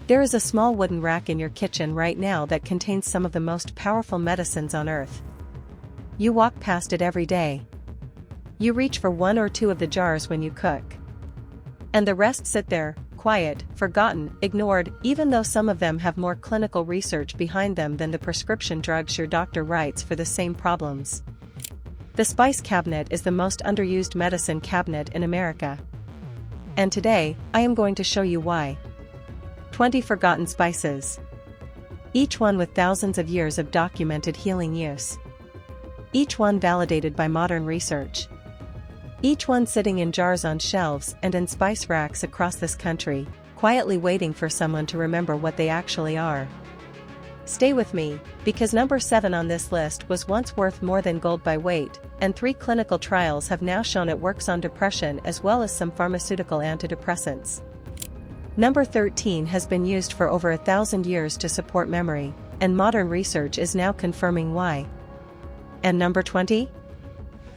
There is a small wooden rack in your kitchen right now that contains some of the most powerful medicines on earth. You walk past it every day. You reach for one or two of the jars when you cook. And the rest sit there, quiet, forgotten, ignored, even though some of them have more clinical research behind them than the prescription drugs your doctor writes for the same problems. The spice cabinet is the most underused medicine cabinet in America. And today, I am going to show you why. 20 forgotten spices. Each one with thousands of years of documented healing use. Each one validated by modern research. Each one sitting in jars on shelves and in spice racks across this country, quietly waiting for someone to remember what they actually are. Stay with me, because number 7 on this list was once worth more than gold by weight, and 3 clinical trials have now shown it works on depression as well as some pharmaceutical antidepressants. Number 13 has been used for over 1,000 years to support memory, and modern research is now confirming why. And number 20?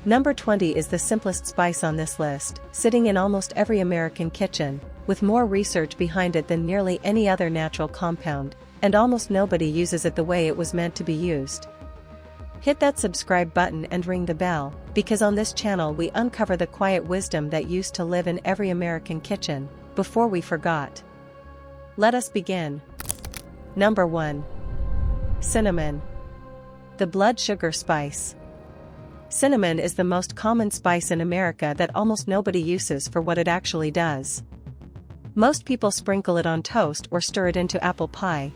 Number 20 is the simplest spice on this list, sitting in almost every American kitchen, with more research behind it than nearly any other natural compound, and almost nobody uses it the way it was meant to be used. Hit that subscribe button and ring the bell, because on this channel we uncover the quiet wisdom that used to live in every American kitchen, before we forgot. Let us begin. Number 1. Cinnamon. The blood sugar spice. Cinnamon is the most common spice in America that almost nobody uses for what it actually does. Most people sprinkle it on toast or stir it into apple pie.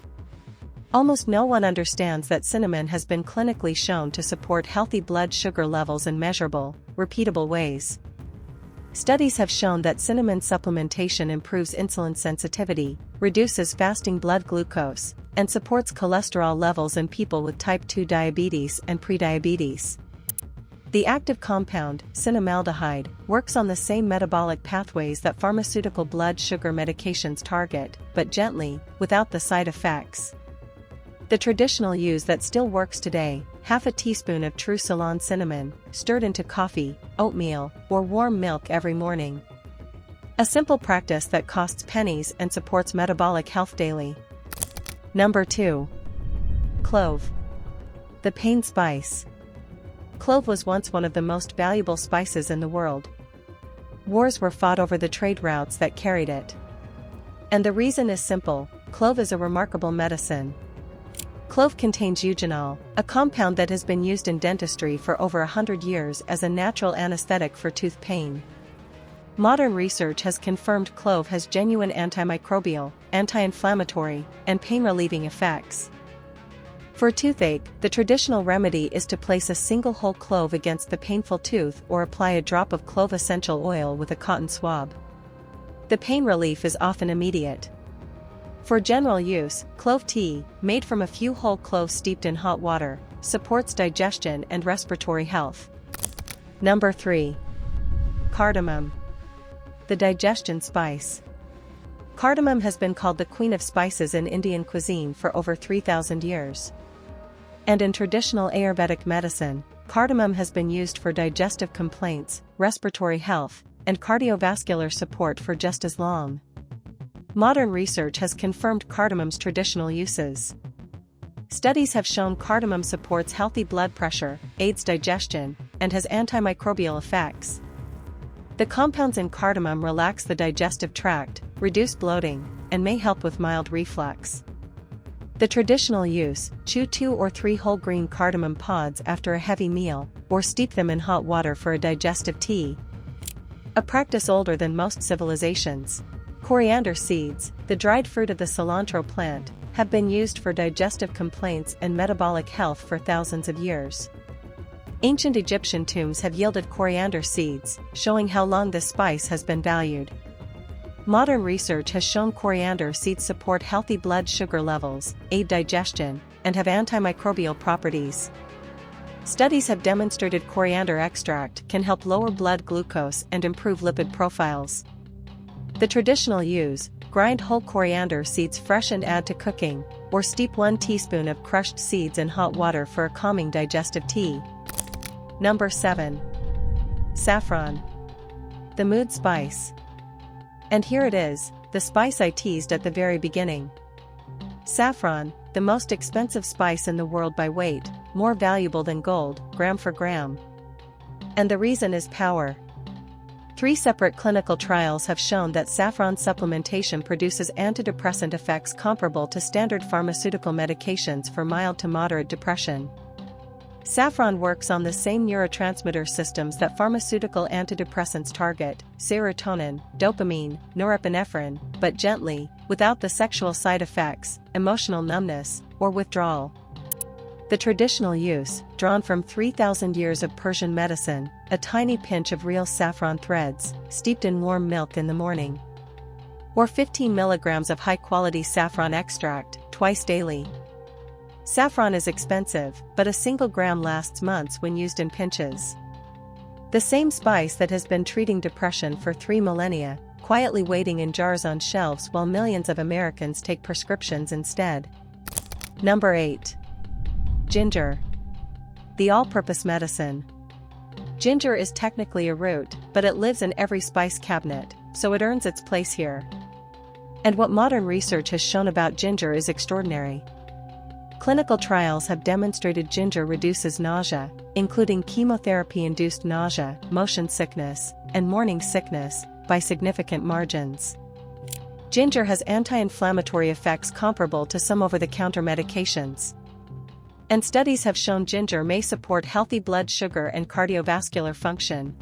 Almost no one understands that cinnamon has been clinically shown to support healthy blood sugar levels in measurable, repeatable ways. Studies have shown that cinnamon supplementation improves insulin sensitivity, reduces fasting blood glucose, and supports cholesterol levels in people with type 2 diabetes and prediabetes. The active compound, cinnamaldehyde, works on the same metabolic pathways that pharmaceutical blood sugar medications target, but gently, without the side effects. The traditional use that still works today: half a teaspoon of true Ceylon cinnamon, stirred into coffee, oatmeal, or warm milk every morning. A simple practice that costs pennies and supports metabolic health daily. Number 2. Clove. The pain spice. Clove was once one of the most valuable spices in the world. Wars were fought over the trade routes that carried it. And the reason is simple: clove is a remarkable medicine. Clove contains eugenol, a compound that has been used in dentistry for over 100 years as a natural anesthetic for tooth pain. Modern research has confirmed clove has genuine antimicrobial, anti-inflammatory, and pain-relieving effects. For toothache, the traditional remedy is to place a single whole clove against the painful tooth or apply a drop of clove essential oil with a cotton swab. The pain relief is often immediate. For general use, clove tea, made from a few whole cloves steeped in hot water, supports digestion and respiratory health. Number 3. Cardamom. The digestion spice. Cardamom has been called the queen of spices in Indian cuisine for over 3,000 years. And in traditional Ayurvedic medicine, cardamom has been used for digestive complaints, respiratory health, and cardiovascular support for just as long. Modern research has confirmed cardamom's traditional uses. Studies have shown cardamom supports healthy blood pressure, aids digestion, and has antimicrobial effects. The compounds in cardamom relax the digestive tract, reduce bloating, and may help with mild reflux. The traditional use: chew 2 or 3 whole green cardamom pods after a heavy meal, or steep them in hot water for a digestive tea. A practice older than most civilizations. Coriander seeds, the dried fruit of the cilantro plant, have been used for digestive complaints and metabolic health for thousands of years. Ancient Egyptian tombs have yielded coriander seeds, showing how long this spice has been valued. Modern research has shown coriander seeds support healthy blood sugar levels, aid digestion, and have antimicrobial properties. Studies have demonstrated coriander extract can help lower blood glucose and improve lipid profiles. The traditional use: grind whole coriander seeds fresh and add to cooking, or steep 1 teaspoon of crushed seeds in hot water for a calming digestive tea. Number 7. Saffron. The mood spice. And here it is: the spice I teased at the very beginning. Saffron, the most expensive spice in the world by weight, more valuable than gold, gram for gram. And the reason is power. 3 separate clinical trials have shown that saffron supplementation produces antidepressant effects comparable to standard pharmaceutical medications for mild to moderate depression. Saffron works on the same neurotransmitter systems that pharmaceutical antidepressants target, serotonin, dopamine, norepinephrine, but gently, without the sexual side effects, emotional numbness, or withdrawal. The traditional use, drawn from 3,000 years of Persian medicine, a tiny pinch of real saffron threads, steeped in warm milk in the morning. Or 15 milligrams of high-quality saffron extract, twice daily. Saffron is expensive, but a single gram lasts months when used in pinches. The same spice that has been treating depression for 3 millennia, quietly waiting in jars on shelves while millions of Americans take prescriptions instead. Number 8. Ginger. The all-purpose medicine. Ginger is technically a root, but it lives in every spice cabinet, so it earns its place here. And what modern research has shown about ginger is extraordinary. Clinical trials have demonstrated ginger reduces nausea, including chemotherapy-induced nausea, motion sickness, and morning sickness, by significant margins. Ginger has anti-inflammatory effects comparable to some over-the-counter medications. And studies have shown ginger may support healthy blood sugar and cardiovascular function.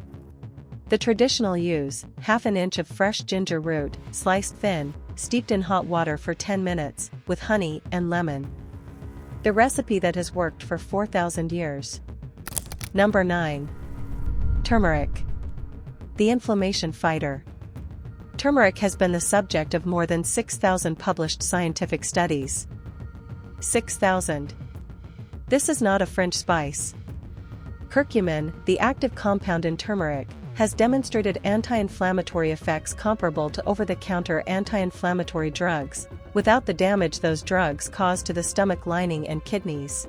The traditional use, half an inch of fresh ginger root, sliced thin, steeped in hot water for 10 minutes, with honey and lemon. The recipe that has worked for 4,000 years. Number 9. Turmeric. The inflammation fighter. Turmeric has been the subject of more than 6,000 published scientific studies. 6,000. This is not a French spice. Curcumin, the active compound in turmeric, has demonstrated anti-inflammatory effects comparable to over-the-counter anti-inflammatory drugs, without the damage those drugs cause to the stomach lining and kidneys.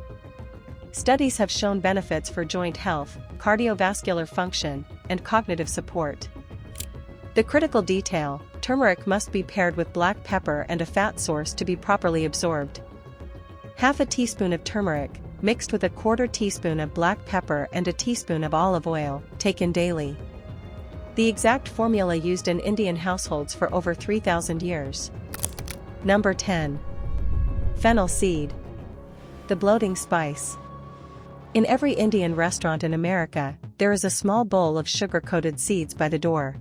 Studies have shown benefits for joint health, cardiovascular function, and cognitive support. The critical detail: turmeric must be paired with black pepper and a fat source to be properly absorbed. Half a teaspoon of turmeric, mixed with a quarter teaspoon of black pepper and a teaspoon of olive oil, taken daily. The exact formula used in Indian households for over 3,000 years. Number 10. Fennel seed. The bloating spice. In every Indian restaurant in America, there is a small bowl of sugar-coated seeds by the door.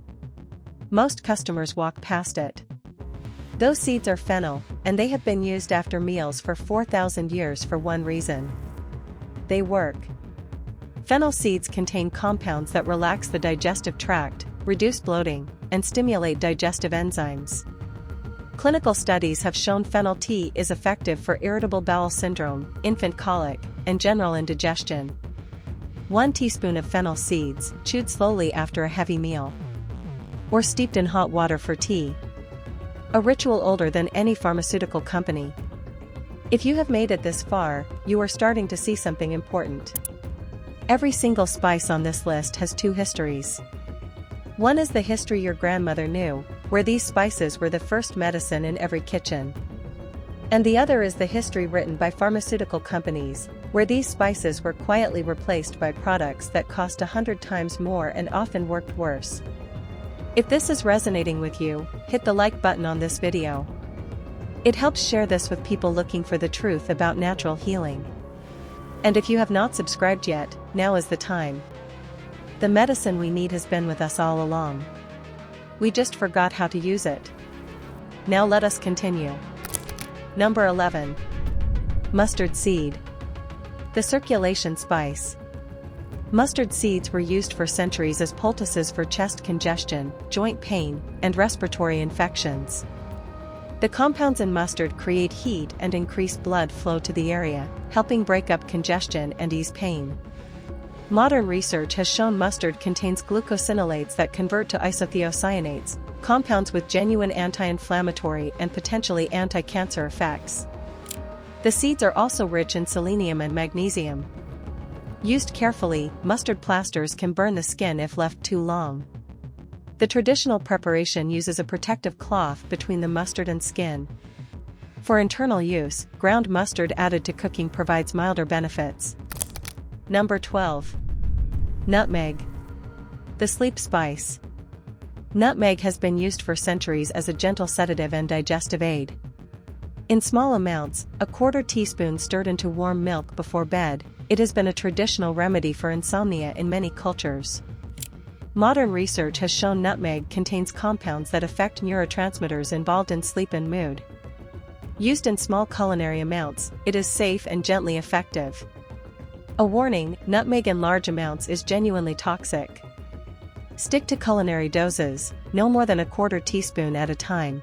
Most customers walk past it. Those seeds are fennel, and they have been used after meals for 4,000 years for one reason. They work. Fennel seeds contain compounds that relax the digestive tract, reduce bloating, and stimulate digestive enzymes. Clinical studies have shown fennel tea is effective for irritable bowel syndrome, infant colic, and general indigestion. 1 teaspoon of fennel seeds, chewed slowly after a heavy meal. Or steeped in hot water for tea. A ritual older than any pharmaceutical company. If you have made it this far, you are starting to see something important. Every single spice on this list has 2 histories. One is the history your grandmother knew, where these spices were the first medicine in every kitchen. And the other is the history written by pharmaceutical companies, where these spices were quietly replaced by products that cost 100 times more and often worked worse. If this is resonating with you, hit the like button on this video. It helps share this with people looking for the truth about natural healing. And if you have not subscribed yet, now is the time. The medicine we need has been with us all along. We just forgot how to use it. Now let us continue. Number 11. Mustard seed. The circulation spice. Mustard seeds were used for centuries as poultices for chest congestion, joint pain, and respiratory infections. The compounds in mustard create heat and increase blood flow to the area, helping break up congestion and ease pain. Modern research has shown mustard contains glucosinolates that convert to isothiocyanates, compounds with genuine anti-inflammatory and potentially anti-cancer effects. The seeds are also rich in selenium and magnesium. Used carefully, mustard plasters can burn the skin if left too long. The traditional preparation uses a protective cloth between the mustard and skin. For internal use, ground mustard added to cooking provides milder benefits. Number 12. Nutmeg. The sleep spice. Nutmeg has been used for centuries as a gentle sedative and digestive aid. In small amounts, a quarter teaspoon stirred into warm milk before bed, it has been a traditional remedy for insomnia in many cultures. Modern research has shown nutmeg contains compounds that affect neurotransmitters involved in sleep and mood. Used in small culinary amounts, it is safe and gently effective. A warning: nutmeg in large amounts is genuinely toxic. Stick to culinary doses, no more than a quarter teaspoon at a time.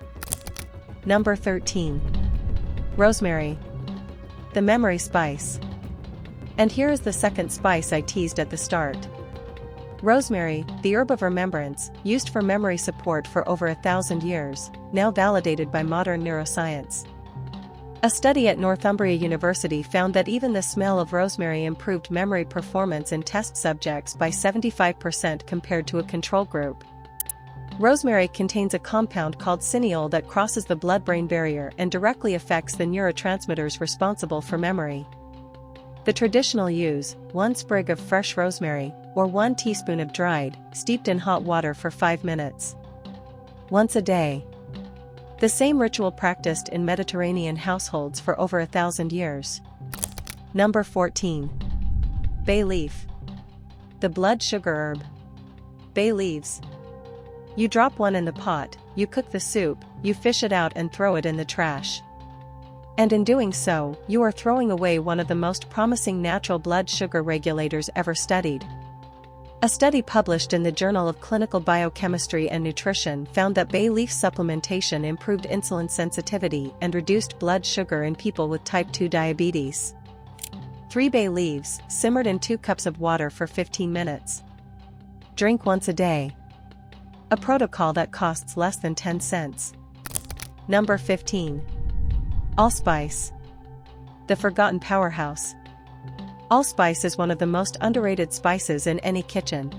Number 13. Rosemary. The memory spice. And here is the second spice I teased at the start. Rosemary, the herb of remembrance, used for memory support for over 1,000 years, now validated by modern neuroscience. A study at Northumbria University found that even the smell of rosemary improved memory performance in test subjects by 75% compared to a control group. Rosemary contains a compound called cineol that crosses the blood-brain barrier and directly affects the neurotransmitters responsible for memory. The traditional use: 1 sprig of fresh rosemary, or 1 teaspoon of dried, steeped in hot water for 5 minutes. Once a day. The same ritual practiced in Mediterranean households for over 1,000 years. Number 14. Bay leaf. The blood sugar herb. Bay leaves. You drop one in the pot, you cook the soup, you fish it out and throw it in the trash. And in doing so, you are throwing away one of the most promising natural blood sugar regulators ever studied. A study published in the Journal of Clinical Biochemistry and Nutrition found that bay leaf supplementation improved insulin sensitivity and reduced blood sugar in people with type 2 diabetes. 3 bay leaves, simmered in 2 cups of water for 15 minutes. Drink once a day. A protocol that costs less than 10 cents. Number 15. Allspice. The forgotten powerhouse. Allspice is one of the most underrated spices in any kitchen.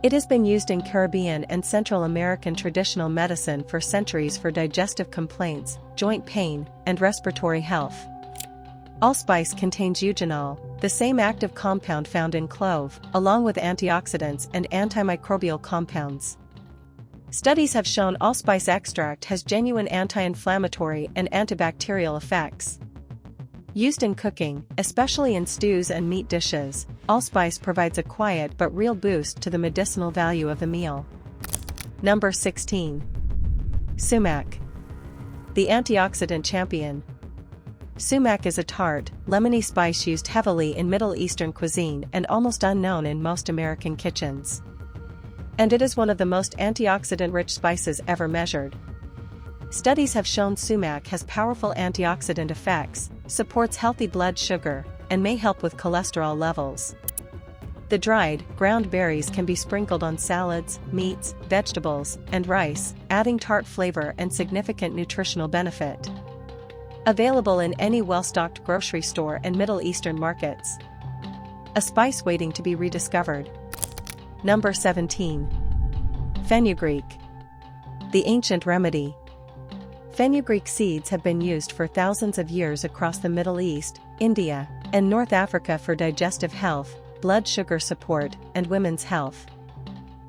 It has been used in Caribbean and Central American traditional medicine for centuries for digestive complaints, joint pain, and respiratory health. Allspice contains eugenol, the same active compound found in clove, along with antioxidants and antimicrobial compounds. Studies have shown allspice extract has genuine anti-inflammatory and antibacterial effects. Used in cooking, especially in stews and meat dishes, allspice provides a quiet but real boost to the medicinal value of the meal. Number 16. Sumac. The antioxidant champion. Sumac is a tart, lemony spice used heavily in Middle Eastern cuisine and almost unknown in most American kitchens. And it is one of the most antioxidant-rich spices ever measured. Studies have shown sumac has powerful antioxidant effects, supports healthy blood sugar, and may help with cholesterol levels. The dried, ground berries can be sprinkled on salads, meats, vegetables, and rice, adding tart flavor and significant nutritional benefit. Available in any well-stocked grocery store and Middle Eastern markets. A spice waiting to be rediscovered. Number 17. Fenugreek. The ancient remedy. Fenugreek seeds have been used for thousands of years across the Middle East, India, and North Africa for digestive health, blood sugar support, and women's health.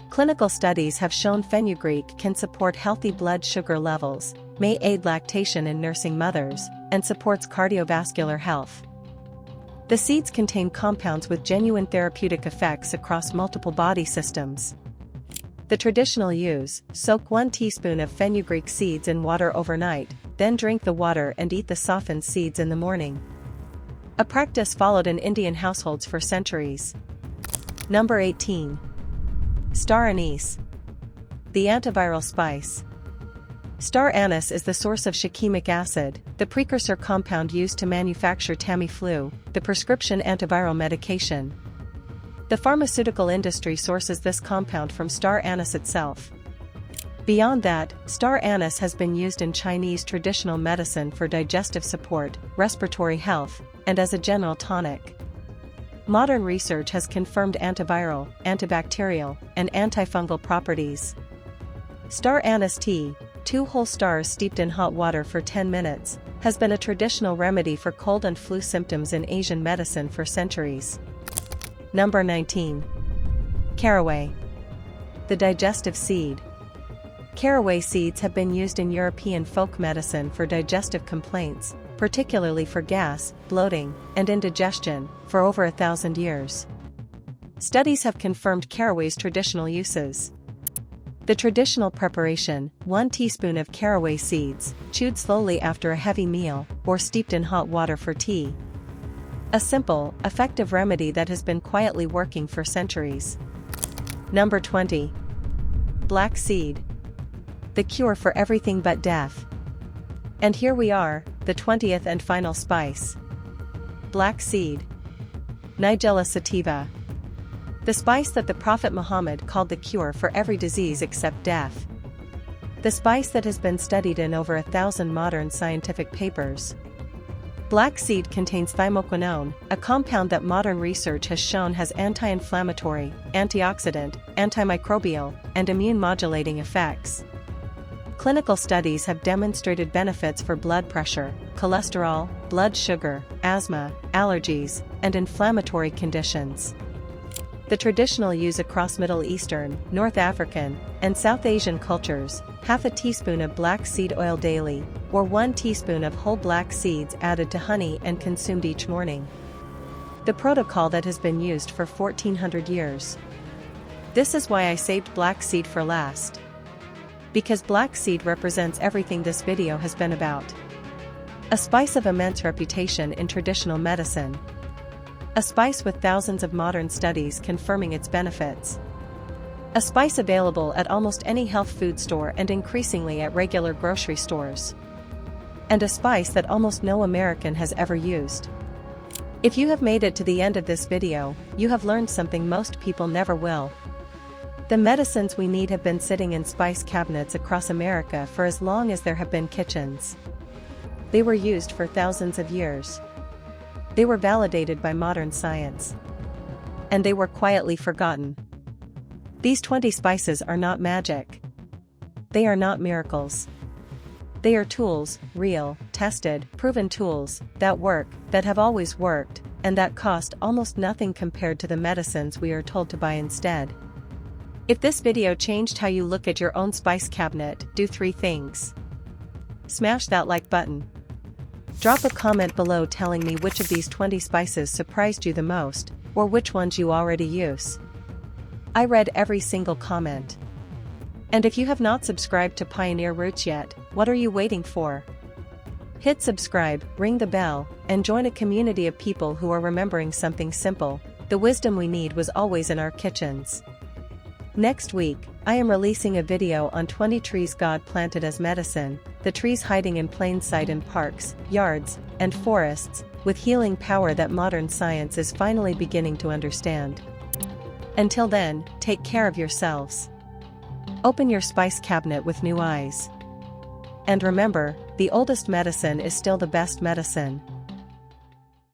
Clinical studies have shown fenugreek can support healthy blood sugar levels, may aid lactation in nursing mothers, and supports cardiovascular health. The seeds contain compounds with genuine therapeutic effects across multiple body systems. The traditional use: soak 1 teaspoon of fenugreek seeds in water overnight, then drink the water and eat the softened seeds in the morning. A practice followed in Indian households for centuries. Number 18. Star anise. The antiviral spice. Star anise is the source of shikimic acid, the precursor compound used to manufacture Tamiflu, the prescription antiviral medication. The pharmaceutical industry sources this compound from star anise itself. Beyond that, star anise has been used in Chinese traditional medicine for digestive support, respiratory health, and as a general tonic. Modern research has confirmed antiviral, antibacterial, and antifungal properties. Star anise tea, 2 whole stars steeped in hot water for 10 minutes, has been a traditional remedy for cold and flu symptoms in Asian medicine for centuries. Number 19. Caraway. The digestive seed. Caraway seeds have been used in European folk medicine for digestive complaints, particularly for gas, bloating, and indigestion, for over 1,000 years. Studies have confirmed caraway's traditional uses. The traditional preparation: 1 teaspoon of caraway seeds, chewed slowly after a heavy meal, or steeped in hot water for tea. A simple, effective remedy that has been quietly working for centuries. Number 20. Black seed. The cure for everything but death. And here we are, the 20th and final spice. Black seed. Nigella sativa. The spice that the Prophet Muhammad called the cure for every disease except death. The spice that has been studied in over 1,000 modern scientific papers. Black seed contains thymoquinone, a compound that modern research has shown has anti-inflammatory, antioxidant, antimicrobial, and immune-modulating effects. Clinical studies have demonstrated benefits for blood pressure, cholesterol, blood sugar, asthma, allergies, and inflammatory conditions. The traditional use across Middle Eastern, North African, and South Asian cultures: half a teaspoon of black seed oil daily, or 1 teaspoon of whole black seeds added to honey and consumed each morning. The protocol that has been used for 1400 years. This is why I saved black seed for last. Because black seed represents everything this video has been about. A spice of immense reputation in traditional medicine. A spice with thousands of modern studies confirming its benefits. A spice available at almost any health food store and increasingly at regular grocery stores. And a spice that almost no American has ever used. If you have made it to the end of this video, you have learned something most people never will. The medicines we need have been sitting in spice cabinets across America for as long as there have been kitchens. They were used for thousands of years. They were validated by modern science. And they were quietly forgotten. These 20 spices are not magic. They are not miracles. They are tools, real, tested, proven tools, that work, that have always worked, and that cost almost nothing compared to the medicines we are told to buy instead. If this video changed how you look at your own spice cabinet, do 3 things. Smash that like button. Drop a comment below telling me which of these 20 spices surprised you the most, or which ones you already use. I read every single comment. And if you have not subscribed to Pioneer Roots yet, what are you waiting for? Hit subscribe, ring the bell, and join a community of people who are remembering something simple: the wisdom we need was always in our kitchens. Next week, I am releasing a video on 20 trees God planted as medicine, the trees hiding in plain sight in parks, yards, and forests, with healing power that modern science is finally beginning to understand. Until then, take care of yourselves. Open your spice cabinet with new eyes. And remember, the oldest medicine is still the best medicine.